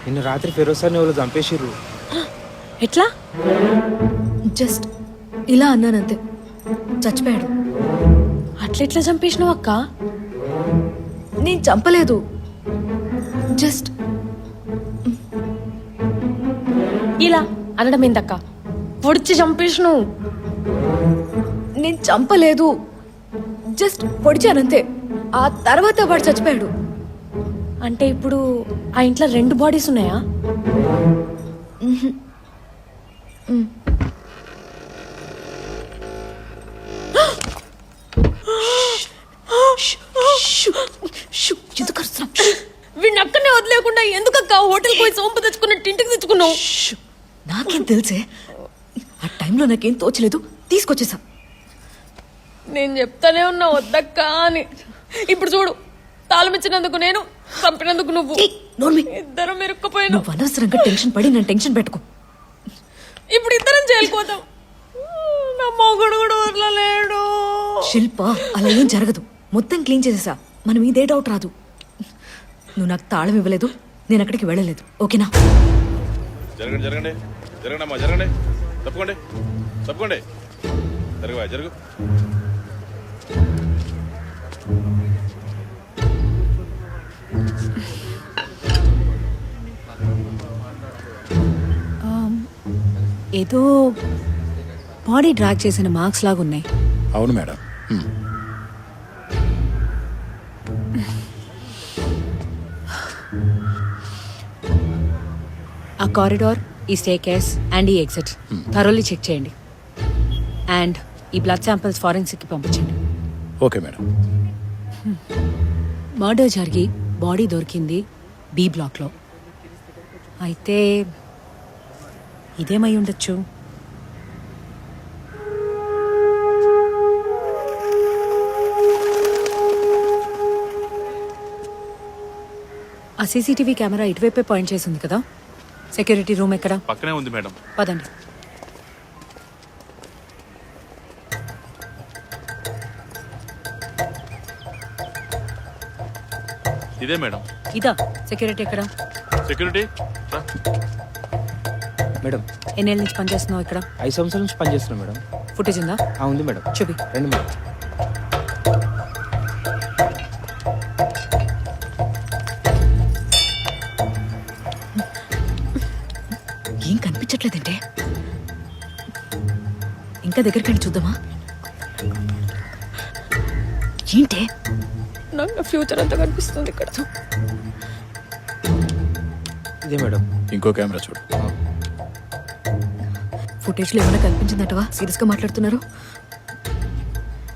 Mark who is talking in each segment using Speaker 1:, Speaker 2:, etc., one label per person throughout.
Speaker 1: నిన్న రాత్రి ఫిరోజ్ సార్ని వాళ్ళు చంపేసిర్రు.
Speaker 2: ఎట్లా?
Speaker 3: జస్ట్ ఇలా అన్నానంతే, చచ్చిపోయాడు.
Speaker 2: అట్లెట్లా చంపేసినావు అక్క?
Speaker 3: నేను చంపలేదు, జస్ట్
Speaker 2: ఇలా అనడం ఏందక్క? పొడిచి చంపేసినావు.
Speaker 3: నేను చంపలేదు, జస్ట్ పొడిచానంతే. ఆ తర్వాత వాడు చచ్చిపోయాడు.
Speaker 2: అంటే ఇప్పుడు ఆ ఇంట్లో 2 బాడీస్ ఉన్నాయా?
Speaker 3: ఎందుకు అరుస్తున్నావ్?
Speaker 2: వీడిని అక్కడనే వదిలేకుండా ఎందుకక్క హోటల్కి పోయి సోంపు తెచ్చుకున్నట్టు ఇంటికి తెచ్చుకున్నావు?
Speaker 3: నాకేం తెలిసే, ఆ టైంలో నాకేం తోచలేదు, తీసుకొచ్చేసా.
Speaker 2: నేను చెప్తానే ఉన్నా వద్దక్క అని. ఇప్పుడు చూడు, తాళం ఇచ్చినందుకు నేను, చంపినందుకు నువ్వు, ఇద్దరం ఇరుక్కుపోయినా.
Speaker 3: నువ్వు అనవసరంగా టెన్షన్ పడి నన్ను టెన్షన్ పెట్టుకో.
Speaker 2: ఇప్పుడు ఇద్దరం చేయకపోతాం. నా మొగుడు కూడా వదలలేడు.
Speaker 3: శిల్ప, అలా ఏం జరగదు. మొత్తం క్లీన్ చేసేసా, మనం ఇదే డౌట్ రాదు. నువ్వు నాకు తాళం ఇవ్వలేదు, నేను అక్కడికి వెళ్ళలేదు, ఓకేనా?
Speaker 4: జరగండి జరగండి జరగండి అమ్మా, జరగండి. తప్పుకోండి తప్పుకోండి. జరగవా జరుగు.
Speaker 5: ఏదో బాడీ డ్రాగ్ చేసిన మార్క్స్ లాగా ఉన్నాయి.
Speaker 6: అవును మేడం.
Speaker 5: ఆ కారిడార్, ఈ స్టేర్కేస్ అండ్ ఈ ఎగ్జిట్ థరోలీ చెక్ చేయండి. అండ్ ఈ బ్లడ్ శాంపిల్స్ ఫారెన్సిక్కి పంపించండి.
Speaker 6: Okay madam.
Speaker 5: మర్డర్ జరిగి బాడీ దొరికింది బి బ్లాక్లో. అయితే ఇదేమై ఉండొచ్చు. ఆ సీసీటీవీ కెమెరా ఇటువైపే పాయింట్ చేసి ఉంది కదా. సెక్యూరిటీ రూమ్ ఎక్కడ?
Speaker 4: పక్కనే ఉంది మేడం.
Speaker 5: పదండి.
Speaker 4: ఇదే మేడం.
Speaker 5: ఇదా సెక్యూరిటీ ఎక్కడ?
Speaker 4: సెక్యూరిటీ రా.
Speaker 1: మేడం,
Speaker 5: ఎన్నేళ్ళ నుంచి పనిచేస్తున్నావు ఇక్కడ?
Speaker 1: 5 సంవత్సరాల నుంచి పనిచేస్తున్నాం మేడం.
Speaker 5: ఫుటేజ్ ఉందా?
Speaker 1: ఉంది మేడం.
Speaker 5: చూపి.
Speaker 1: రండి మేడం.
Speaker 3: ఏం కనిపించట్లేదంటే, ఇంకా దగ్గరికి వెళ్ళి చూద్దామా? ఏంటే?
Speaker 2: నాకు నా ఫ్యూచర్ అంతా కనిపిస్తుంది ఇక్కడ.
Speaker 1: ఇదే మేడం.
Speaker 6: ఇంకో కెమెరా చూడు.
Speaker 3: ఫుటేజ్ లో ఏమైనా కనిపించిందటవా? సీరియస్ గా మాట్లాడుతున్నారు.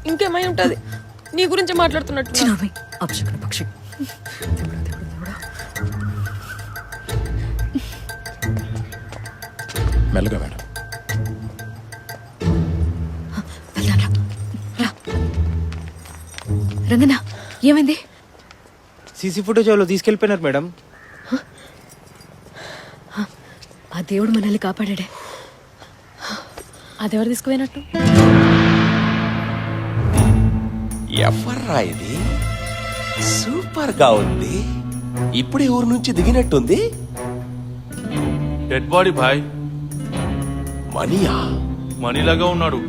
Speaker 2: ఇంకేమై ఉంటది, నీ గురించి మాట్లాడుతున్నట్టు.
Speaker 3: చిన్నమ్మాయి, అపశకున పక్షి. దేవుడా, దేవుడా, దేవుడా.
Speaker 6: మెల్లగా మేడం.
Speaker 3: వెళ్దాం రా. రా. రంగన్న, ఏమైంది?
Speaker 1: సీసీ ఫుటేజ్ వాళ్ళు తీసుకెళ్ళిపోయినారు మేడం.
Speaker 3: ఆ దేవుడు మనల్ని కాపాడాడే.
Speaker 2: అదెవరు తీసుకుపోయినట్టు?
Speaker 7: ఎవర్రా ఇది? సూపర్ గా ఉంది. ఇప్పుడే ఊరు నుంచి దిగినట్టుంది.
Speaker 4: డెడ్ బాడీ భాయ్.
Speaker 7: మనీయా?
Speaker 4: మనీలాగా ఉన్నాడు.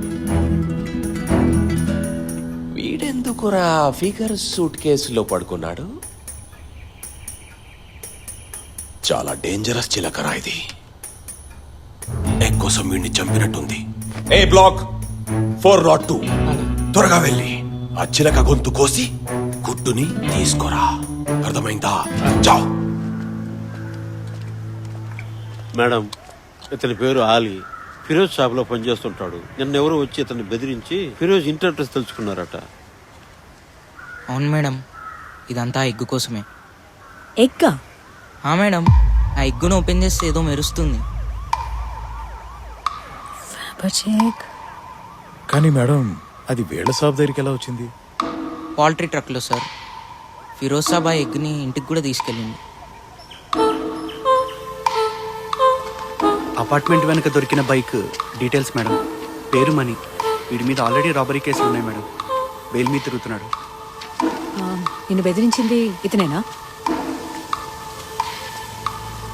Speaker 7: వీడెందుకురా ఫిగర్ సూట్ కేసులో పడుకున్నాడు? చాలా డేంజరస్ చిలకరా ఇది. ఎగ్ కోసం వీడిని చంపినట్టుంది. ఏ బ్లాక్ 402, త్వరగా వెళ్ళి ఆ చిలక గొంతు కోసి గుడ్డుని తీసుకోరా. అర్థమైందా? చావ్.
Speaker 8: మేడం, ఇతని పేరు ఆలీ. ఫిరోజ్ షాప్లో పనిచేస్తుంటాడు. నిన్న ఎవరో వచ్చి ఇతన్ని బెదిరించి ఫిరోజ్ ఇంటి అడ్రస్ తెలుసుకున్నారట.
Speaker 9: అవును మేడం, ఇదంతా ఎగ్గు కోసమే.
Speaker 5: ఎగ్గా?
Speaker 9: మేడం, ఆ ఎగ్గును ఓపెన్ చేస్తే ఏదో మెరుస్తుంది.
Speaker 6: కానీ మేడం, అది వీళ్ళ షాప్ దగ్గరికి ఎలా వచ్చింది?
Speaker 9: పౌల్ట్రీ ట్రక్లో సార్. ఫిరోజ్ సాబ్ ఆ ఎగ్ని ఇంటికి కూడా తీసుకెళ్ళింది.
Speaker 10: అపార్ట్మెంట్ వెనక దొరికిన బైక్ డీటెయిల్స్ మేడం. పేరు మనీ. వీడి మీద ఆల్రెడీ రాబరీ కేసులు ఉన్నాయి మేడం. బెయిల్ మీద తిరుగుతున్నాడు.
Speaker 5: నిన్ను బెదిరించింది ఇతనేనా?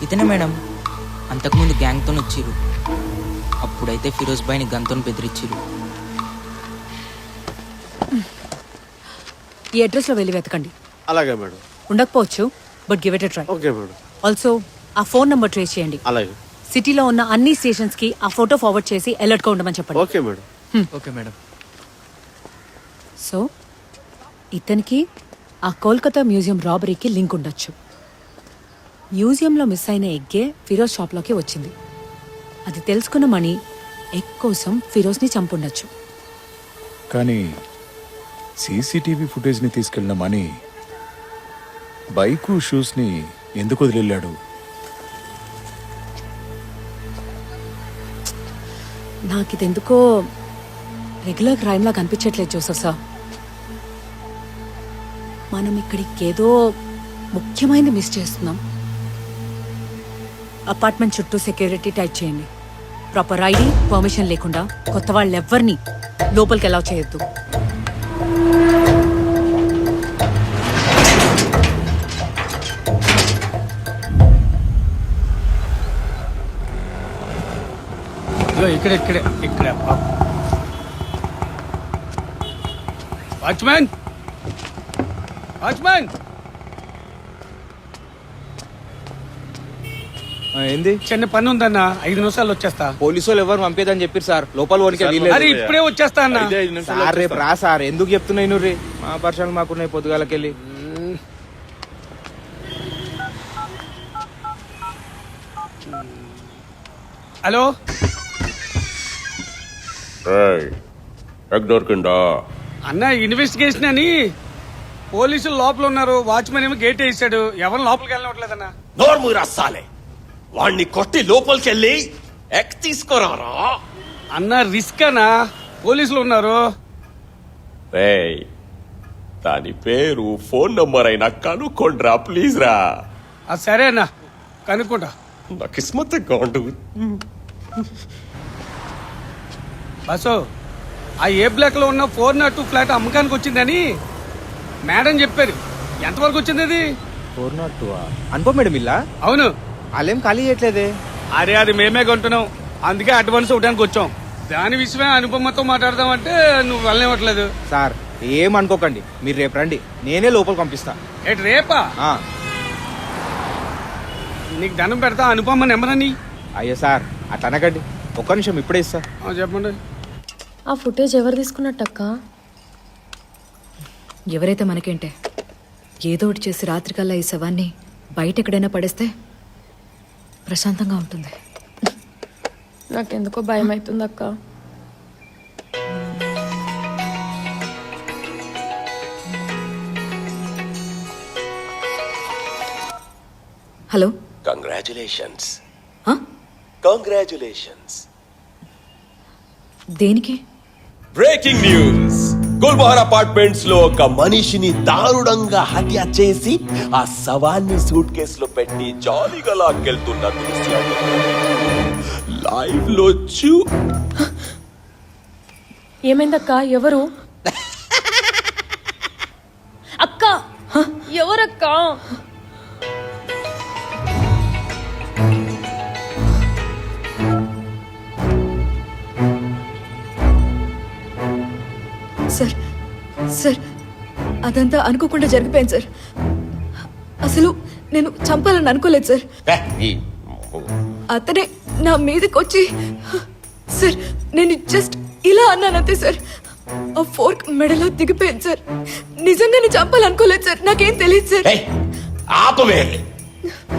Speaker 9: ఇతనే మేడం, అంతకుముందు గ్యాంగ్తో వచ్చిర్రు. అప్పుడైతే ఫిరోజ్ భాయ్ని గన్తో బెదిరించిర్రు.
Speaker 5: ఈ అడ్రస్లో వెళ్ళి వెతకండి.
Speaker 8: అలాగే మేడం.
Speaker 5: ఉండకపోవచ్చు, but give it a try.
Speaker 8: Okay madam.
Speaker 5: Also ఆ ఫోన్ నంబర్ ట్రేస్ చేయండి.
Speaker 8: అలాగే.
Speaker 5: సిటీలో ఉన్న అన్ని స్టేషన్స్ కి ఆ ఫోటో ఫార్వర్డ్ చేసి అలర్ట్ గా ఉండమని చెప్పండి.
Speaker 8: Okay madam.
Speaker 1: Okay madam.
Speaker 5: So ఇతనికి ఆ కోల్కతా మ్యూజియం రాబరీకి లింక్ ఉండొచ్చు. మ్యూజియంలో మిస్ అయిన ఎగ్గే ఫిరోజ్ షాప్లోకి వచ్చింది. అది తెలుసుకున్న మణి ఎగ్ కోసం ఫిరోజ్ని చంపుండొచ్చు.
Speaker 6: కానీ సీసీటీవీ ఫుటేజ్ని తీసుకెళ్ళిన మనీ బైకు షూస్ని ఎందుకు వదిలేళ్ళాడు?
Speaker 5: నాకు ఇదెందుకో రెగ్యులర్ క్రైమ్ లా కనిపించట్లేదు జోసఫ్ సార్. మనం ఇక్కడికి ఏదో ముఖ్యమైనది మిస్ చేస్తున్నాం. అపార్ట్మెంట్ చుట్టూ సెక్యూరిటీ టైట్ చేయండి. ప్రాపర్ ఐడి, పర్మిషన్ లేకుండా కొత్త వాళ్ళు ఎవ్వరిని లోపలికి అలౌ చేయొద్దు.
Speaker 10: ఇక్కడే వాచ్మ్యాన్, వాచ్మ్యాన్,
Speaker 1: ఏంది?
Speaker 10: చిన్న పని ఉందన్న, 5 నిమిషాలు వచ్చేస్తా.
Speaker 1: పోలీసు వాళ్ళు ఎవరు పంపేదని చెప్పారు సార్. లోపల వనికే వీల్లేదు.
Speaker 10: అరే ఇప్పుడే వచ్చేస్తా అన్న.
Speaker 4: అయితే 5 నిమిషాల్లో
Speaker 1: సార్ రేపు
Speaker 4: వచ్చేస్తా.
Speaker 1: రా సార్. ఎందుకు చెప్తున్నాయి రే? మా పర్సనల్ మాకున్నాయి పొద్దుగాలకెళ్ళి.
Speaker 10: హలో,
Speaker 7: ఎగ్ దొరికిందా?
Speaker 10: అన్న ఇన్వెస్టిగేషన్ అని పోలీసులు లోపల ఉన్నారు. వాచ్మెన్ ఏమో గేట్ వేసాడు. ఎవరు లోపలికి వెళ్ళవట్లేదన్నా.
Speaker 7: నోర్ము రాసాలే, వాణ్ణి కొట్టి లోపలికెళ్ళి ఎగ్ తీసుకురారా.
Speaker 10: అన్న రిస్క్ అన్నా, పోలీసులు ఉన్నారు.
Speaker 7: రేయ్, దాని పేరు ఫోన్ నంబర్ అయినా కనుక్కోండిరా ప్లీజ్ రా.
Speaker 10: సరే అన్న, కనుక్కుంటా.
Speaker 7: నా కిస్మత్ కాండు.
Speaker 10: బస్సు, ఆ ఏ బ్లాక్ లో ఉన్న 402 ఫ్లాట్ అమ్మకానికి వచ్చిందని మేడం చెప్పారు. ఎంతవరకు వచ్చింది అది?
Speaker 1: 402 అనుకో మేడం. ఇల్లా?
Speaker 10: అవును.
Speaker 1: వాళ్ళేం ఖాళీ చేయట్లేదే.
Speaker 10: అరే అది మేమే కొంటున్నాం, అందుకే అడ్వాన్స్ ఇవ్వడానికి వచ్చాం. దాని విషయమే అనుపమతో మాట్లాడదామంటే నువ్వు వెళ్ళనివ్వట్లేదు.
Speaker 1: సార్ ఏం అనుకోకండి, మీరు రేపు రండి, నేనే లోపల పంపిస్తా.
Speaker 10: ఏటి రేపా?
Speaker 1: ఆ,
Speaker 10: నీకు దండం పెడతా. అనుపమ నెంబర్ అని.
Speaker 1: అయ్యో సార్ అట్లా అనకండి. ఒక్క నిమిషం ఇప్పుడే ఇస్తా.
Speaker 10: చెప్పండి.
Speaker 2: ఆ ఫుటేజ్ ఎవరు తీసుకున్నట్టక్క?
Speaker 3: ఎవరైతే మనకేంటే, ఏదో ఒకటి చేసి రాత్రికల్లా ఈ శవాన్ని బయట ఎక్కడైనా పడేస్తే ప్రశాంతంగా ఉంటుంది.
Speaker 2: నాకెందుకో భయం అవుతుంది అక్క.
Speaker 3: Hello,
Speaker 7: congratulations.
Speaker 3: ఆ?
Speaker 7: కంగ్రాచులేషన్స్.
Speaker 3: దేనికి?
Speaker 7: Breaking news. గుల్బహర్ అపార్ట్మెంట్స్ లో ఒక మనిషిని దారుణంగా హత్య చేసి ఆ శవాన్ని సూట్ కేసులో పెట్టి జాలీగా లాక్కెళ్తున్న దృశ్యం లైవ్ లో
Speaker 2: ఏమైందక్క? ఎవరు? అక్క ఎవరక్క?
Speaker 3: సార్, సార్ అదంతా అనుకోకుండా జరిగిపోయింది సార్. అసలు నేను చంపాలని అనుకోలేదు సార్. అతనే నా మీదకి వచ్చి, సార్ నేను జస్ట్ ఇలా అన్నానంతే సార్. ఆ ఫోర్క్ మెడలో దిగిపోయింది సార్. నిజంగానే చంపాలనుకోలేదు సార్. నాకేం తెలియదు సార్.
Speaker 7: ఆపవే,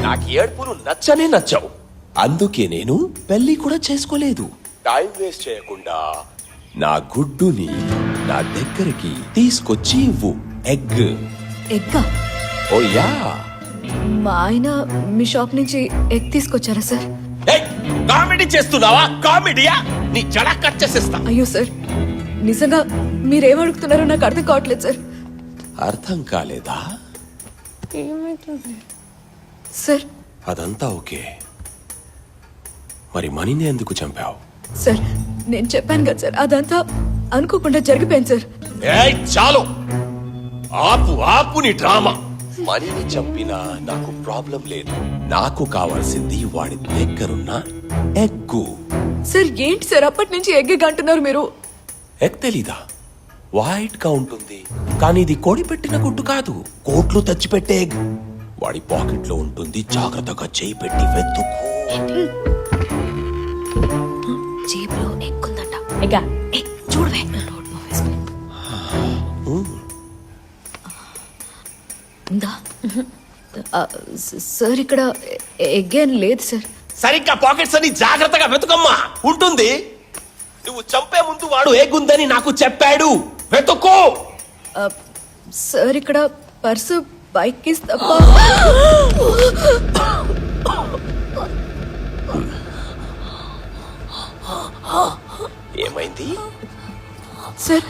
Speaker 7: నాకు ఏడుపులు నచ్చనే నచ్చవు. అందుకే నేను పెళ్లి కూడా చేసుకోలేదు. టైం వేస్ట్ చేయకుండా నా గుడ్డుని నా దగ్గరికి తీసుకొచ్చి ఇవ్వు. ఎగ్.
Speaker 3: ఎగ్గా?
Speaker 7: ఓ యా.
Speaker 3: మా ఆయన మీ షాప్ నుంచి ఎగ్ తీసుకొచ్చారా సార్?
Speaker 7: కామెడీ చేస్తున్నావా? కామెడీయా? నీ జడ కట్ చేసేస్తా.
Speaker 3: అయ్యో సార్, నిజంగా మీరేం అడుగుతున్నారో నాకు అర్థం కావట్లేదు సార్.
Speaker 7: అర్థం కాలేదా?
Speaker 2: ఏమైతుంది
Speaker 3: సార్?
Speaker 7: అదంతా ఓకే, మరి మనీని ఎందుకు చంపావు?
Speaker 3: సార్ నేను చెప్పాను కదా సార్, అదంతా అనుకోకుండా జరిగిపోయింది సార్.
Speaker 7: చాలు, ఆపు ఆపు నీ డ్రామా. మనీని చంపినా నాకు ప్రాబ్లం లేదు. నాకు కావాల్సింది వాడి దగ్గరున్న ఎగ్గు.
Speaker 3: సార్ ఏంటి సార్ అప్పటి నుంచి ఎగ్గ అంటున్నారు మీరు?
Speaker 7: ఎగ్ తెలీదా? వైట్ గా ఉంటుంది, కానీ ఇది కోడి పెట్టిన గుడ్డు కాదు, కోట్లు తెచ్చిపెట్టే ఎగ్. వాడి పాకెట్ లో ఉంటుంది, జాగ్రత్తగా చేయి పెట్టి వెతుకు.
Speaker 3: జేబులో ఎక్కుందట. ఎగ్గా చూడవే. ఉందా? సార్ ఇక్కడ ఎగ్గేం లేదు సార్.
Speaker 7: సరిగ్గా పాకెట్స్ అని జాగ్రత్తగా వెతుకమ్మా, ఉంటుంది. నువ్వు చంపే ముందు వాడు ఎగ్గుందని నాకు చెప్పాడు, వెతుక్కో.
Speaker 3: సార్ ఇక్కడ పర్సు బైక్ కేస్ తప్ప.
Speaker 7: ఏమైంది?
Speaker 3: సార్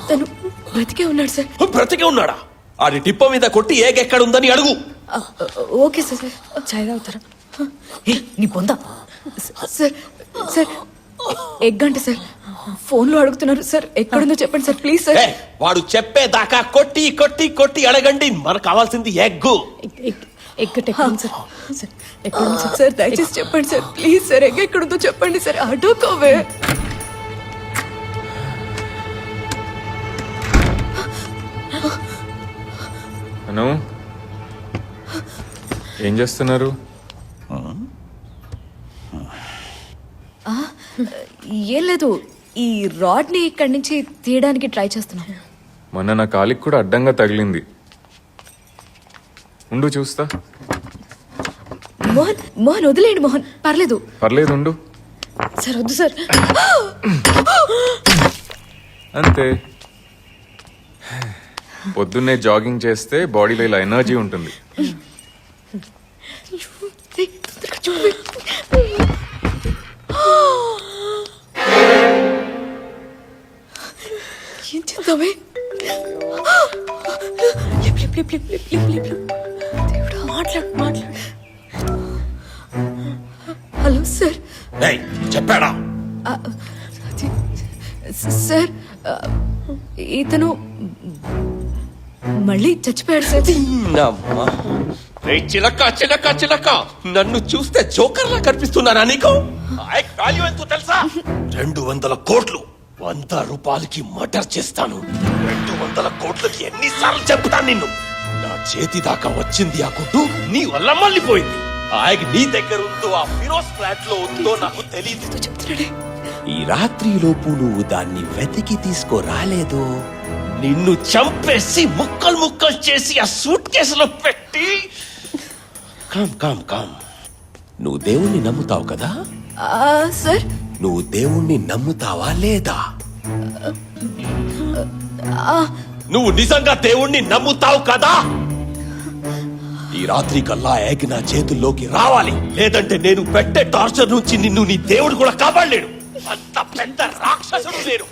Speaker 3: తను బ్రతికే ఉన్నాడు సార్.
Speaker 7: బ్రతికే ఉన్నాడా? ఆడి టిప్ప మీద కొట్టి ఏగ్ ఎక్కడుందని అడుగు.
Speaker 3: Okay sir. చాయ్ తాగుతారా? నీ పొందా సార్. సార్ ఎగ్ అంటే సార్ ఫోన్లో అడుగుతున్నారు సార్, ఎక్కడుందో చెప్పండి సార్ ప్లీజ్ సార్.
Speaker 7: వాడు చెప్పేదాకా కొట్టి కొట్టి కొట్టి అడగండి. మనకు కావాల్సింది ఎగ్గు.
Speaker 3: ఎక్కడుంది సార్? దయచేసి చెప్పండి సార్ ప్లీజ్ సార్. ఎగ్ ఎక్కడుందో చెప్పండి సార్. అడుకోవే.
Speaker 11: అను ఏం చేస్తున్నారు?
Speaker 3: ఏం లేదు, ఈ రాడ్ ని ఇక్కడి నుంచి తీయడానికి ట్రై చేస్తున్నాం.
Speaker 11: మొన్న నా కాలికి కూడా అడ్డంగా తగిలింది. ఉండు చూస్తా.
Speaker 3: మోహన్ మోహన్ వదిలేండి మోహన్, పర్లేదు.
Speaker 11: పర్లేదు ఉండు.
Speaker 3: సార్ వద్దు సార్.
Speaker 11: అంతే, పొద్దున్నే జాగింగ్ చేస్తే బాడీలో ఇలా ఎనర్జీ ఉంటుంది.
Speaker 3: ఏం చేద్దామే? మాట్లాడు మాట్లాడు. Hello sir.
Speaker 7: చెప్పాడా?
Speaker 3: సార్ ఇతను మళ్ళీ చచ్చిపోయాడు సార్.
Speaker 7: చిలక చిలక చిలక, నన్ను చూస్తే జోకర్లా కనిపిస్తున్నానా నీకు? వాల్యూ ఎంతో తెలుసా? 200 కోట్లు. 100 రూపాయలకి మర్డర్ చేస్తాను. 200 కోట్లకి ఎన్నిసార్లు చెప్తాను నిన్ను? నా చేతి దాకా వచ్చింది ఆ గుడ్డు, నీ వల్ల మళ్ళీపోయింది. ఆ ఎగ్ నీ దగ్గర ఉందో ఆ ఫిరోజ్ ఫ్లాట్ లో ఉందో నాకు తెలియదు. ఈ రాత్రి లోపు నువ్వు దాన్ని వెతికి తీసుకురాలేదు, నిన్ను చంపేసి ముక్కలు ముక్కలు చేసి ఆ సూట్ కేసులో పెట్టి. Calm calm calm. నువ్వు దేవుణ్ణి నమ్ముతావు కదా?
Speaker 3: సార్
Speaker 7: నువ్వు దేవుణ్ణి నమ్ముతావా లేదా? నువ్వు నిజంగా దేవుణ్ణి నమ్ముతావు కదా? ఈ రాత్రి కల్లా ఎగ్ నా చేతుల్లోకి రావాలి, లేదంటే నేను పెట్టే టార్చర్ నుంచి నిన్ను నీ దేవుడు కూడా కాపాడలేడు. అంత పెద్ద రాక్షసుడు నేను.